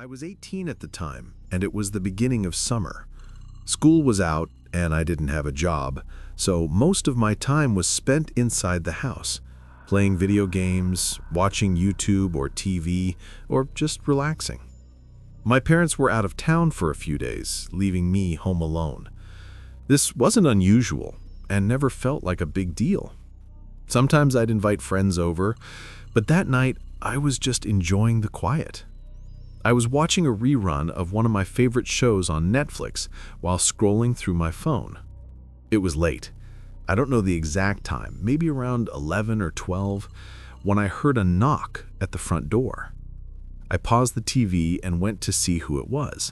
I was 18 at the time, and it was the beginning of summer. School was out, and I didn't have a job, so most of my time was spent inside the house, playing video games, watching YouTube or TV, or just relaxing. My parents were out of town for a few days, leaving me home alone. This wasn't unusual, and never felt like a big deal. Sometimes I'd invite friends over, but that night I was just enjoying the quiet. I was watching a rerun of one of my favorite shows on Netflix while scrolling through my phone. It was late. I don't know the exact time, maybe around 11 or 12, when I heard a knock at the front door. I paused the TV and went to see who it was.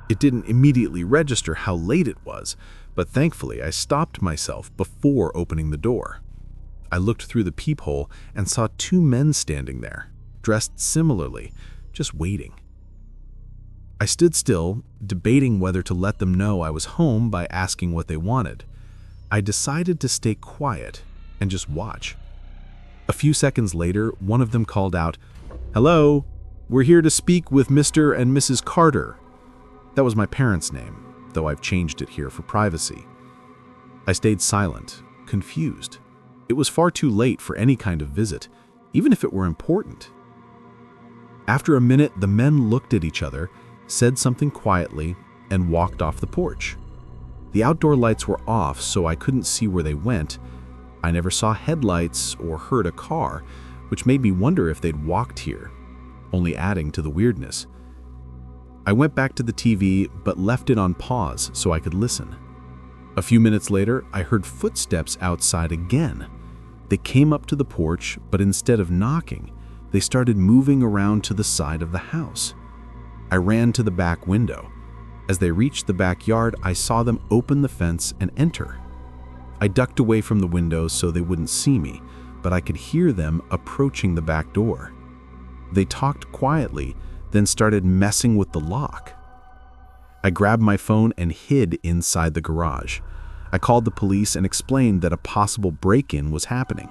It didn't immediately register how late it was, but thankfully I stopped myself before opening the door. I looked through the peephole and saw two men standing there, dressed similarly, just waiting. I stood still, debating whether to let them know I was home by asking what they wanted. I decided to stay quiet and just watch. A few seconds later, one of them called out, "Hello, we're here to speak with Mr. and Mrs. Carter." That was my parents' name, though I've changed it here for privacy. I stayed silent, confused. It was far too late for any kind of visit, even if it were important. After a minute, the men looked at each other, said something quietly, and walked off the porch. The outdoor lights were off, so I couldn't see where they went. I never saw headlights or heard a car, which made me wonder if they'd walked here, only adding to the weirdness. I went back to the TV, but left it on pause so I could listen. A few minutes later, I heard footsteps outside again. They came up to the porch, but instead of knocking, they started moving around to the side of the house. I ran to the back window. As they reached the backyard, I saw them open the fence and enter. I ducked away from the window so they wouldn't see me, but I could hear them approaching the back door. They talked quietly, then started messing with the lock. I grabbed my phone and hid inside the garage. I called the police and explained that a possible break-in was happening.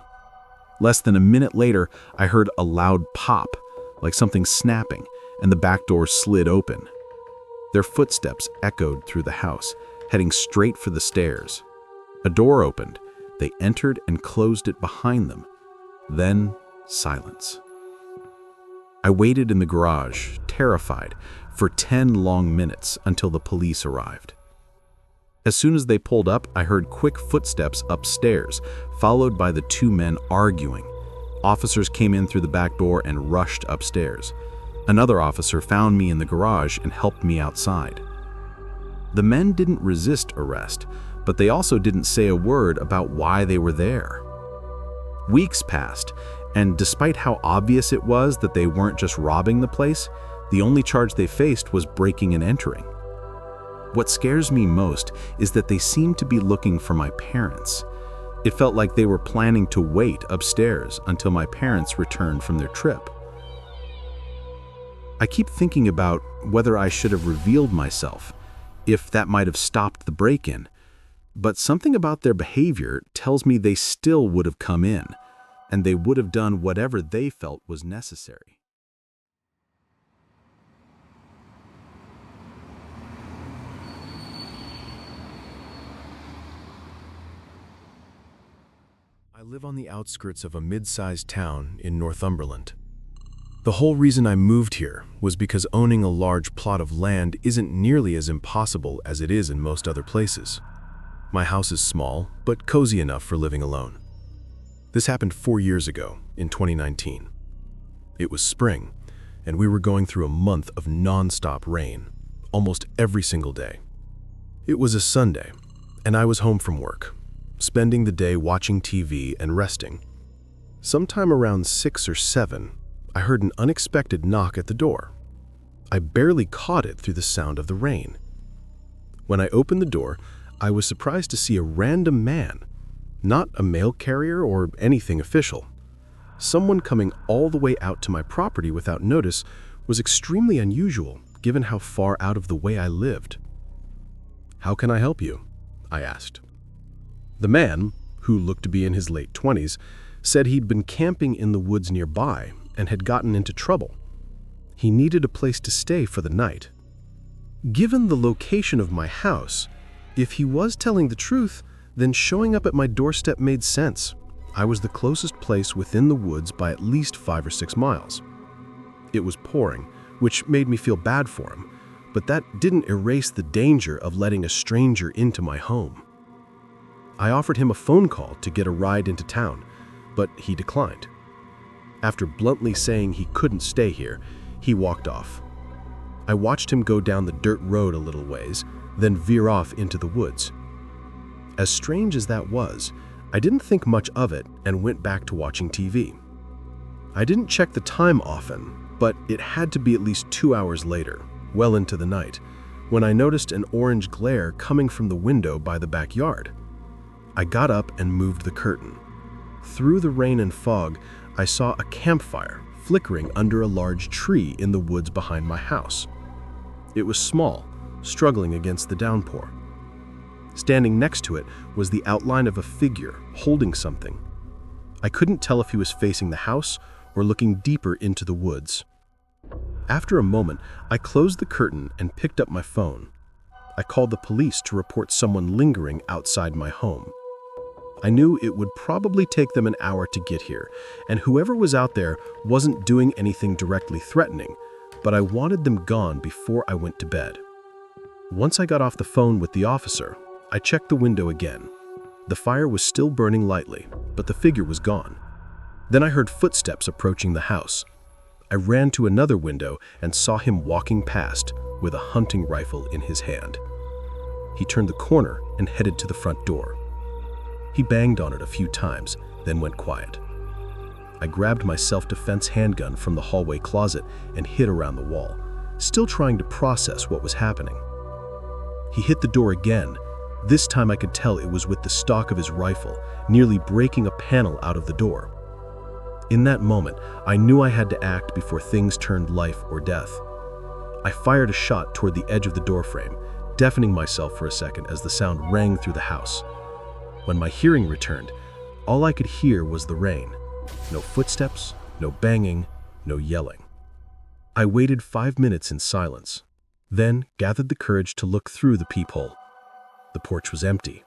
Less than a minute later, I heard a loud pop, like something snapping, and the back door slid open. Their footsteps echoed through the house, heading straight for the stairs. A door opened. They entered and closed it behind them. Then, silence. I waited in the garage, terrified, for 10 long minutes until the police arrived. As soon as they pulled up, I heard quick footsteps upstairs, followed by the two men arguing. Officers came in through the back door and rushed upstairs. Another officer found me in the garage and helped me outside. The men didn't resist arrest, but they also didn't say a word about why they were there. Weeks passed, and despite how obvious it was that they weren't just robbing the place, the only charge they faced was breaking and entering. What scares me most is that they seemed to be looking for my parents. It felt like they were planning to wait upstairs until my parents returned from their trip. I keep thinking about whether I should have revealed myself, if that might have stopped the break-in, but something about their behavior tells me they still would have come in, and they would have done whatever they felt was necessary. I live on the outskirts of a mid-sized town in Northumberland. The whole reason I moved here was because owning a large plot of land isn't nearly as impossible as it is in most other places. My house is small, but cozy enough for living alone. This happened 4 years ago, in 2019. It was spring, and we were going through a month of non-stop rain, almost every single day. It was a Sunday, and I was home from work, spending the day watching TV and resting. Sometime around 6 or 7, I heard an unexpected knock at the door. I barely caught it through the sound of the rain. When I opened the door, I was surprised to see a random man, not a mail carrier or anything official. Someone coming all the way out to my property without notice was extremely unusual, given how far out of the way I lived. "How can I help you?" I asked. The man, who looked to be in his late 20s, said he'd been camping in the woods nearby and had gotten into trouble. He needed a place to stay for the night. Given the location of my house, if he was telling the truth, then showing up at my doorstep made sense. I was the closest place within the woods by at least 5 or 6 miles. It was pouring, which made me feel bad for him, but that didn't erase the danger of letting a stranger into my home. I offered him a phone call to get a ride into town, but he declined. After bluntly saying he couldn't stay here, he walked off. I watched him go down the dirt road a little ways, then veer off into the woods. As strange as that was, I didn't think much of it and went back to watching TV. I didn't check the time often, but it had to be at least 2 hours later, well into the night, when I noticed an orange glare coming from the window by the backyard. I got up and moved the curtain. Through the rain and fog, I saw a campfire flickering under a large tree in the woods behind my house. It was small, struggling against the downpour. Standing next to it was the outline of a figure holding something. I couldn't tell if he was facing the house or looking deeper into the woods. After a moment, I closed the curtain and picked up my phone. I called the police to report someone lingering outside my home. I knew it would probably take them an hour to get here, and whoever was out there wasn't doing anything directly threatening, but I wanted them gone before I went to bed. Once I got off the phone with the officer, I checked the window again. The fire was still burning lightly, but the figure was gone. Then I heard footsteps approaching the house. I ran to another window and saw him walking past with a hunting rifle in his hand. He turned the corner and headed to the front door. He banged on it a few times, then went quiet. I grabbed my self-defense handgun from the hallway closet and hid around the wall, still trying to process what was happening. He hit the door again. This time I could tell it was with the stock of his rifle, nearly breaking a panel out of the door. In that moment, I knew I had to act before things turned life or death. I fired a shot toward the edge of the doorframe, deafening myself for a second as the sound rang through the house. When my hearing returned, all I could hear was the rain. No footsteps, no banging, no yelling. I waited 5 minutes in silence, then gathered the courage to look through the peephole. The porch was empty.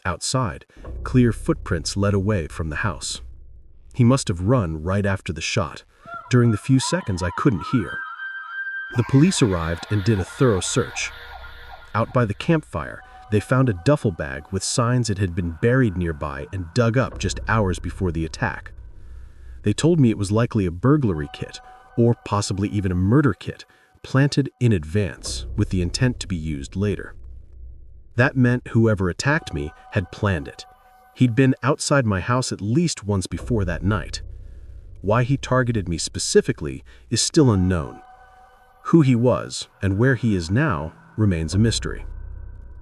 Outside, clear footprints led away from the house. He must have run right after the shot. During the few seconds I couldn't hear. The police arrived and did a thorough search. Out by the campfire, they found a duffel bag with signs it had been buried nearby and dug up just hours before the attack. They told me it was likely a burglary kit, or possibly even a murder kit, planted in advance with the intent to be used later. That meant whoever attacked me had planned it. He'd been outside my house at least once before that night. Why he targeted me specifically is still unknown. Who he was and where he is now remains a mystery.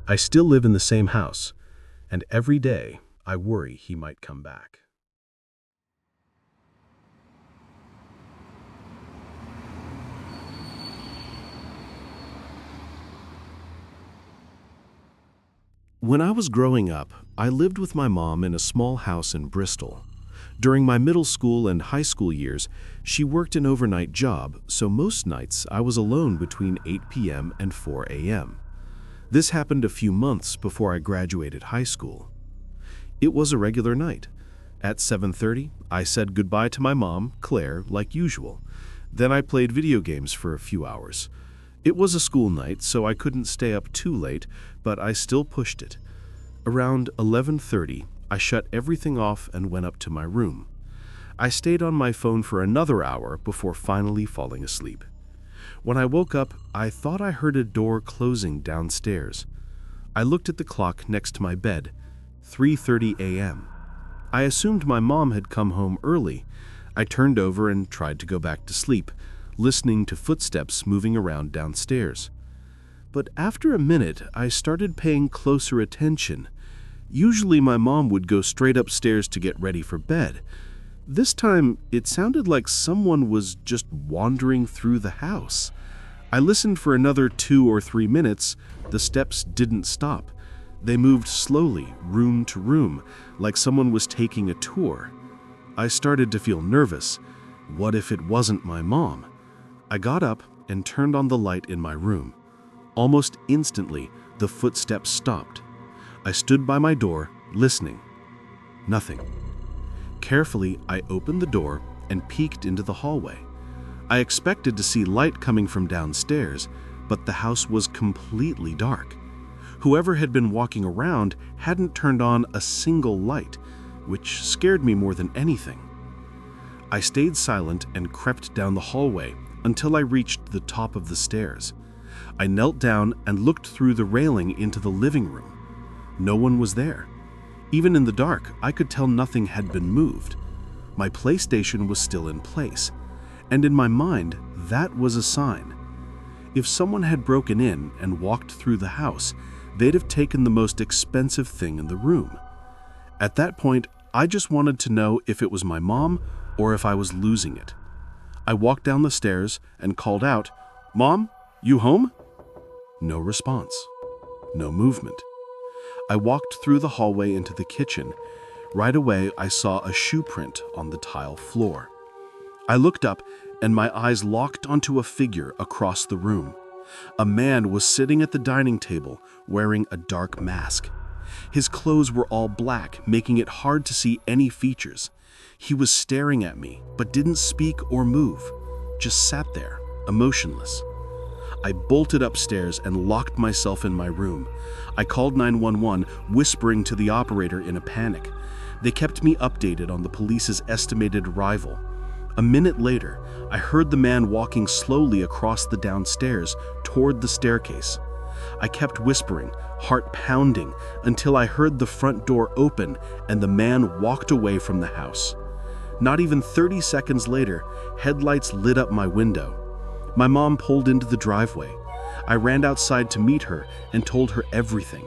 I still live in the same house, and every day I worry he might come back. When I was growing up, I lived with my mom in a small house in Bristol. During my middle school and high school years, she worked an overnight job, so most nights I was alone between 8 p.m. and 4 a.m. This happened a few months before I graduated high school. It was a regular night. At 7:30, I said goodbye to my mom, Claire, like usual. Then I played video games for a few hours. It was a school night, so I couldn't stay up too late, but I still pushed it. Around 11:30, I shut everything off and went up to my room. I stayed on my phone for another hour before finally falling asleep. When I woke up, I thought I heard a door closing downstairs. I looked at the clock next to my bed, 3:30 a.m. I assumed my mom had come home early. I turned over and tried to go back to sleep, listening to footsteps moving around downstairs. But after a minute, I started paying closer attention. Usually my mom would go straight upstairs to get ready for bed. This time, it sounded like someone was just wandering through the house. I listened for another 2 or 3 minutes. The steps didn't stop. They moved slowly, room to room, like someone was taking a tour. I started to feel nervous. What if it wasn't my mom? I got up and turned on the light in my room. Almost instantly, the footsteps stopped. I stood by my door, listening. Nothing. Carefully, I opened the door and peeked into the hallway. I expected to see light coming from downstairs, but the house was completely dark. Whoever had been walking around hadn't turned on a single light, which scared me more than anything. I stayed silent and crept down the hallway until I reached the top of the stairs. I knelt down and looked through the railing into the living room. No one was there. Even in the dark, I could tell nothing had been moved. My PlayStation was still in place, and in my mind, that was a sign. If someone had broken in and walked through the house, they'd have taken the most expensive thing in the room. At that point, I just wanted to know if it was my mom or if I was losing it. I walked down the stairs and called out, "Mom, you home?" No response. No movement. I walked through the hallway into the kitchen. Right away, I saw a shoe print on the tile floor. I looked up, and my eyes locked onto a figure across the room. A man was sitting at the dining table, wearing a dark mask. His clothes were all black, making it hard to see any features. He was staring at me, but didn't speak or move, just sat there, emotionless. I bolted upstairs and locked myself in my room. I called 911, whispering to the operator in a panic. They kept me updated on the police's estimated arrival. A minute later, I heard the man walking slowly across the downstairs toward the staircase. I kept whispering, heart pounding, until I heard the front door open and the man walked away from the house. Not even 30 seconds later, headlights lit up my window. My mom pulled into the driveway. I ran outside to meet her and told her everything.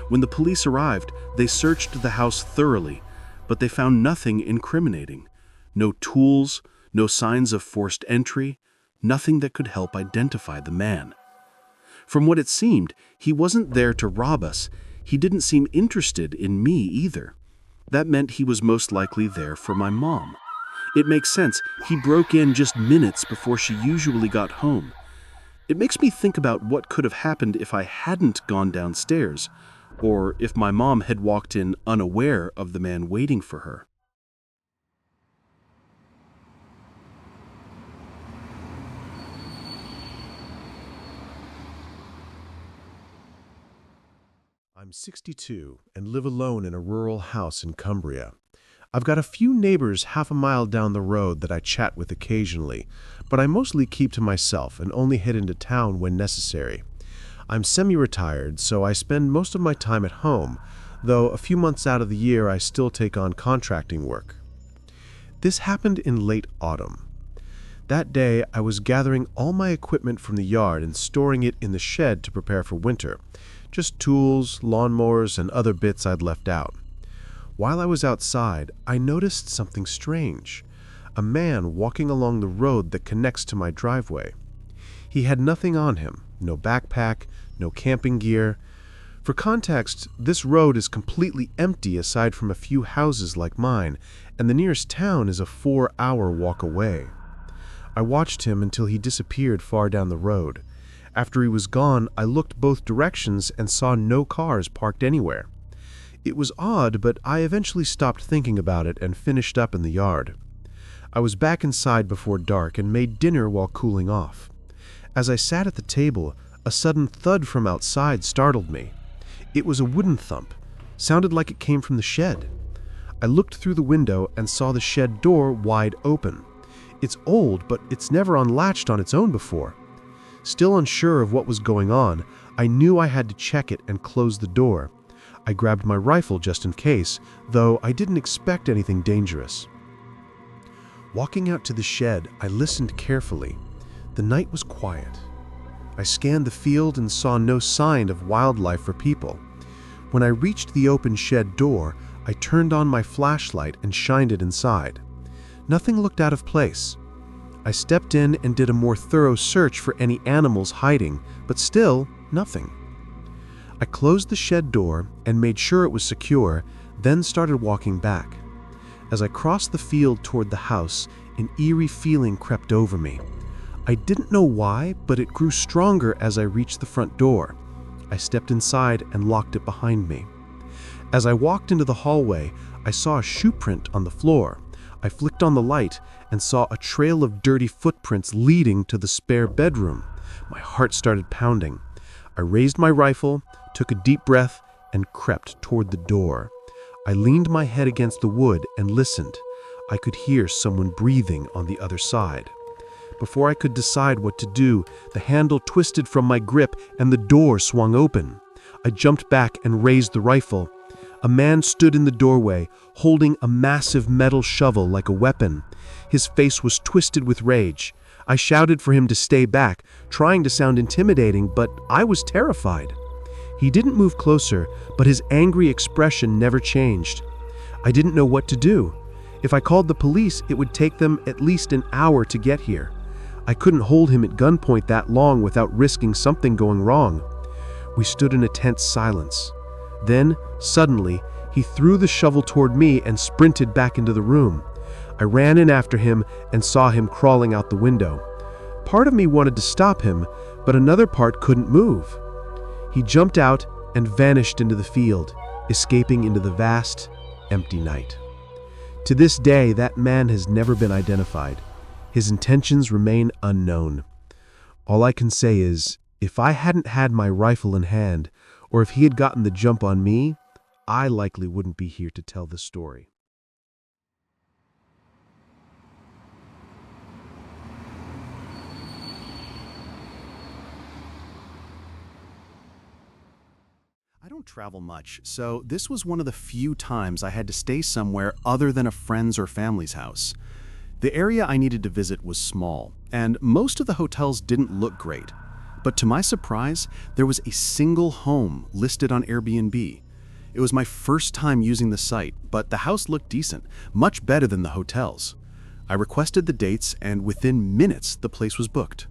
When the police arrived, they searched the house thoroughly, but they found nothing incriminating. No tools, no signs of forced entry, nothing that could help identify the man. From what it seemed, he wasn't there to rob us. He didn't seem interested in me either. That meant he was most likely there for my mom. It makes sense. He broke in just minutes before she usually got home. It makes me think about what could have happened if I hadn't gone downstairs, or if my mom had walked in unaware of the man waiting for her. I'm 62 and live alone in a rural house in Cumbria. I've got a few neighbors half a mile down the road that I chat with occasionally, but I mostly keep to myself and only head into town when necessary. I'm semi-retired, so I spend most of my time at home, though a few months out of the year I still take on contracting work. This happened in late autumn. That day, I was gathering all my equipment from the yard and storing it in the shed to prepare for winter. Just tools, lawnmowers, and other bits I'd left out. While I was outside, I noticed something strange. A man walking along the road that connects to my driveway. He had nothing on him, no backpack, no camping gear. For context, this road is completely empty aside from a few houses like mine, and the nearest town is a 4-hour walk away. I watched him until he disappeared far down the road. After he was gone, I looked both directions and saw no cars parked anywhere. It was odd, but I eventually stopped thinking about it and finished up in the yard. I was back inside before dark and made dinner while cooling off. As I sat at the table, a sudden thud from outside startled me. It was a wooden thump, sounded like it came from the shed. I looked through the window and saw the shed door wide open. It's old, but it's never unlatched on its own before. Still unsure of what was going on, I knew I had to check it and close the door. I grabbed my rifle just in case, though I didn't expect anything dangerous. Walking out to the shed, I listened carefully. The night was quiet. I scanned the field and saw no sign of wildlife or people. When I reached the open shed door, I turned on my flashlight and shined it inside. Nothing looked out of place. I stepped in and did a more thorough search for any animals hiding, but still, nothing. I closed the shed door and made sure it was secure, then started walking back. As I crossed the field toward the house, an eerie feeling crept over me. I didn't know why, but it grew stronger as I reached the front door. I stepped inside and locked it behind me. As I walked into the hallway, I saw a shoe print on the floor. I flicked on the light and saw a trail of dirty footprints leading to the spare bedroom. My heart started pounding. I raised my rifle, took a deep breath, and crept toward the door. I leaned my head against the wood and listened. I could hear someone breathing on the other side. Before I could decide what to do, the handle twisted from my grip and the door swung open. I jumped back and raised the rifle. A man stood in the doorway, holding a massive metal shovel like a weapon. His face was twisted with rage. I shouted for him to stay back, trying to sound intimidating, but I was terrified. He didn't move closer, but his angry expression never changed. I didn't know what to do. If I called the police, it would take them at least an hour to get here. I couldn't hold him at gunpoint that long without risking something going wrong. We stood in a tense silence. Then, suddenly, he threw the shovel toward me and sprinted back into the room. I ran in after him and saw him crawling out the window. Part of me wanted to stop him, but another part couldn't move. He jumped out and vanished into the field, escaping into the vast, empty night. To this day, that man has never been identified. His intentions remain unknown. All I can say is, if I hadn't had my rifle in hand, or if he had gotten the jump on me, I likely wouldn't be here to tell this story. I don't travel much, so this was one of the few times I had to stay somewhere other than a friend's or family's house. The area I needed to visit was small, and most of the hotels didn't look great. But to my surprise, there was a single home listed on Airbnb. It was my first time using the site, but the house looked decent, much better than the hotels. I requested the dates, and within minutes, the place was booked.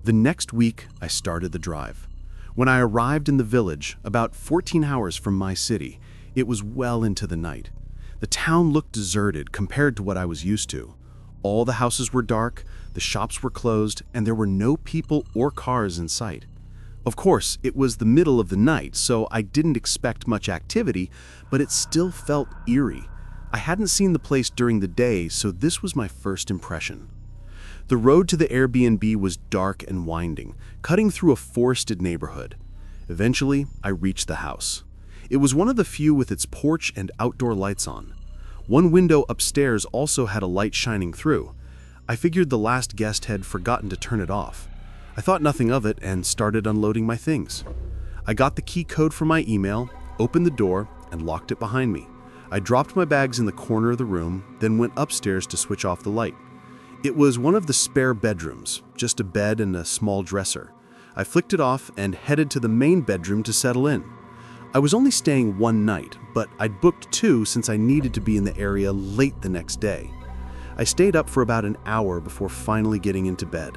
The next week, I started the drive. When I arrived in the village, about 14 hours from my city, it was well into the night. The town looked deserted compared to what I was used to. All the houses were dark, the shops were closed, and there were no people or cars in sight. Of course, it was the middle of the night, so I didn't expect much activity, but it still felt eerie. I hadn't seen the place during the day, so this was my first impression. The road to the Airbnb was dark and winding, cutting through a forested neighborhood. Eventually, I reached the house. It was one of the few with its porch and outdoor lights on. One window upstairs also had a light shining through. I figured the last guest had forgotten to turn it off. I thought nothing of it and started unloading my things. I got the key code from my email, opened the door, and locked it behind me. I dropped my bags in the corner of the room, then went upstairs to switch off the light. It was one of the spare bedrooms, just a bed and a small dresser. I flicked it off and headed to the main bedroom to settle in. I was only staying one night, but I'd booked 2 since I needed to be in the area late the next day. I stayed up for about an hour before finally getting into bed.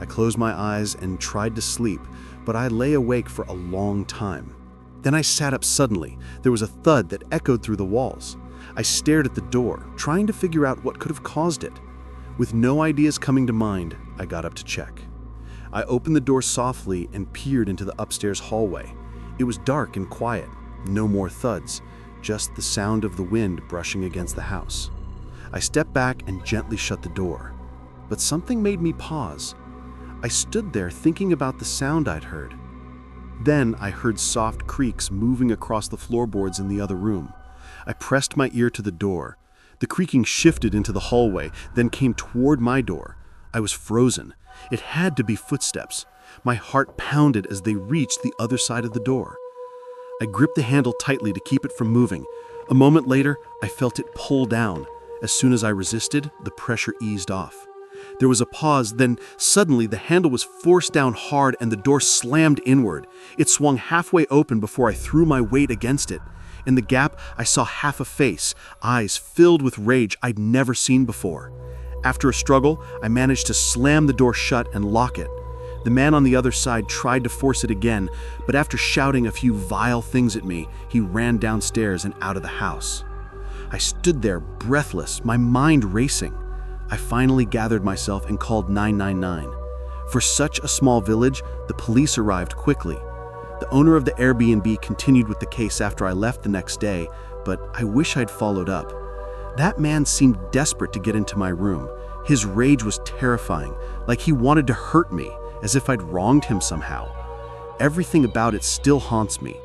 I closed my eyes and tried to sleep, but I lay awake for a long time. Then I sat up suddenly. There was a thud that echoed through the walls. I stared at the door, trying to figure out what could have caused it. With no ideas coming to mind, I got up to check. I opened the door softly and peered into the upstairs hallway. It was dark and quiet, no more thuds, just the sound of the wind brushing against the house. I stepped back and gently shut the door, but something made me pause. I stood there thinking about the sound I'd heard. Then I heard soft creaks moving across the floorboards in the other room. I pressed my ear to the door. The creaking shifted into the hallway, then came toward my door. I was frozen. It had to be footsteps. My heart pounded as they reached the other side of the door. I gripped the handle tightly to keep it from moving. A moment later, I felt it pull down. As soon as I resisted, the pressure eased off. There was a pause, then suddenly the handle was forced down hard and the door slammed inward. It swung halfway open before I threw my weight against it. In the gap, I saw half a face, eyes filled with rage I'd never seen before. After a struggle, I managed to slam the door shut and lock it. The man on the other side tried to force it again, but after shouting a few vile things at me, he ran downstairs and out of the house. I stood there breathless, my mind racing. I finally gathered myself and called 999. For such a small village, the police arrived quickly. The owner of the Airbnb continued with the case after I left the next day, but I wish I'd followed up. That man seemed desperate to get into my room. His rage was terrifying, like he wanted to hurt me, as if I'd wronged him somehow. Everything about it still haunts me.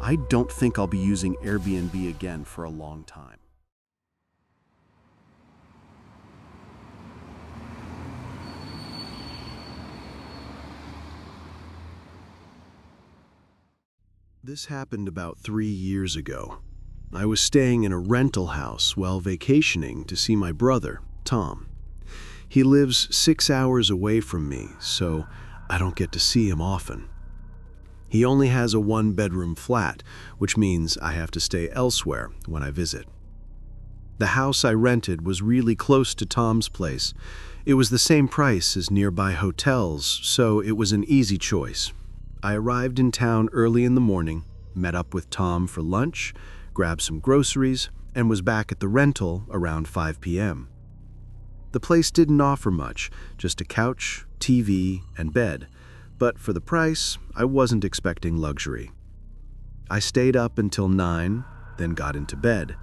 I don't think I'll be using Airbnb again for a long time. This happened about 3 years ago. I was staying in a rental house while vacationing to see my brother, Tom. He lives 6 hours away from me, so I don't get to see him often. He only has a 1-bedroom flat, which means I have to stay elsewhere when I visit. The house I rented was really close to Tom's place. It was the same price as nearby hotels, so it was an easy choice. I arrived in town early in the morning, met up with Tom for lunch, grabbed some groceries, and was back at the rental around 5 p.m. The place didn't offer much, just a couch, TV, and bed, but for the price, I wasn't expecting luxury. I stayed up until 9, then got into bed.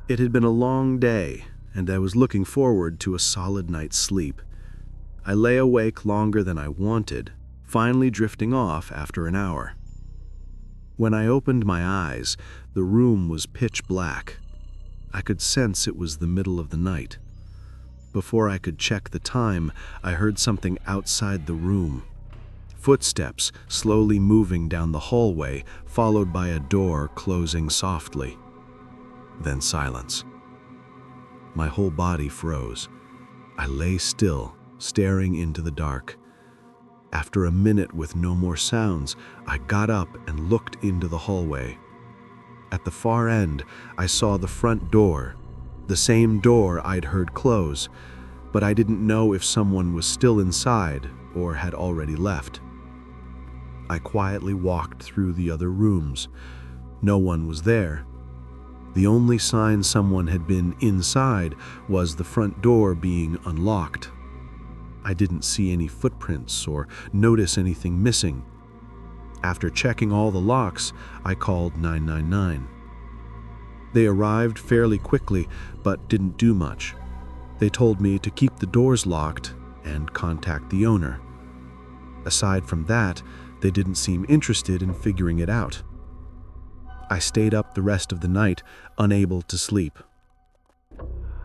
It had been a long day, and I was looking forward to a solid night's sleep. I lay awake longer than I wanted, finally drifting off after an hour. When I opened my eyes, the room was pitch black. I could sense it was the middle of the night. Before I could check the time, I heard something outside the room. Footsteps slowly moving down the hallway, followed by a door closing softly. Then silence. My whole body froze. I lay still, staring into the dark. After a minute with no more sounds, I got up and looked into the hallway. At the far end, I saw the front door, the same door I'd heard close, but I didn't know if someone was still inside or had already left. I quietly walked through the other rooms. No one was there. The only sign someone had been inside was the front door being unlocked. I didn't see any footprints or notice anything missing. After checking all the locks, I called 999. They arrived fairly quickly, but didn't do much. They told me to keep the doors locked and contact the owner. Aside from that, they didn't seem interested in figuring it out. I stayed up the rest of the night, unable to sleep.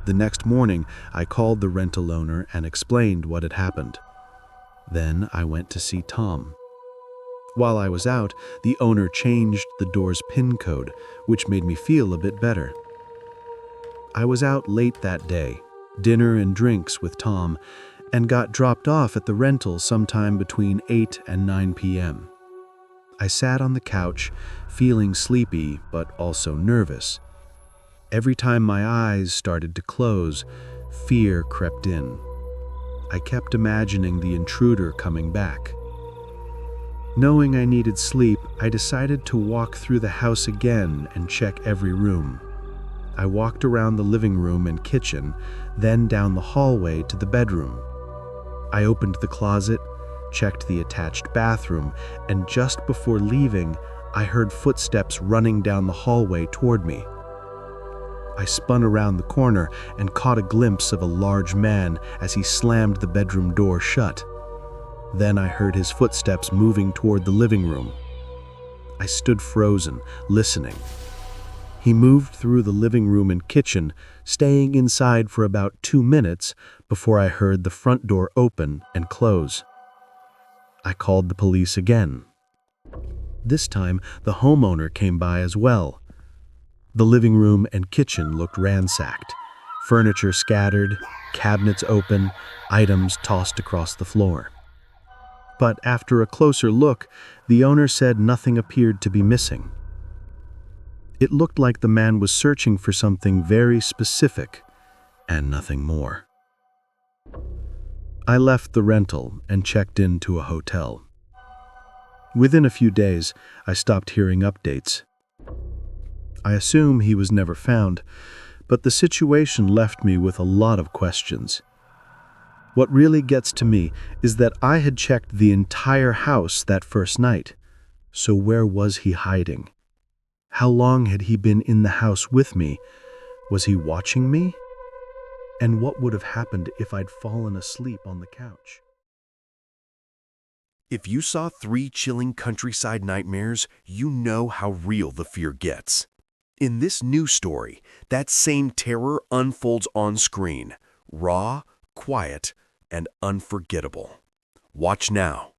The next morning, I called the rental owner and explained what had happened. Then I went to see Tom. While I was out, the owner changed the door's PIN code, which made me feel a bit better. I was out late that day, dinner and drinks with Tom, and got dropped off at the rental sometime between 8 and 9 p.m. I sat on the couch, feeling sleepy but also nervous. Every time my eyes started to close, fear crept in. I kept imagining the intruder coming back. Knowing I needed sleep, I decided to walk through the house again and check every room. I walked around the living room and kitchen, then down the hallway to the bedroom. I opened the closet, checked the attached bathroom, and just before leaving, I heard footsteps running down the hallway toward me. I spun around the corner and caught a glimpse of a large man as he slammed the bedroom door shut. Then I heard his footsteps moving toward the living room. I stood frozen, listening. He moved through the living room and kitchen, staying inside for about 2 minutes before I heard the front door open and close. I called the police again. This time, the homeowner came by as well. The living room and kitchen looked ransacked. Furniture scattered, cabinets open, items tossed across the floor. But after a closer look, the owner said nothing appeared to be missing. It looked like the man was searching for something very specific, and nothing more. I left the rental and checked into a hotel. Within a few days, I stopped hearing updates. I assume he was never found, but the situation left me with a lot of questions. What really gets to me is that I had checked the entire house that first night. So where was he hiding? How long had he been in the house with me? Was he watching me? And what would have happened if I'd fallen asleep on the couch? If you saw 3 chilling countryside nightmares, you know how real the fear gets. In this new story, that same terror unfolds on screen, raw, quiet, and unforgettable. Watch now.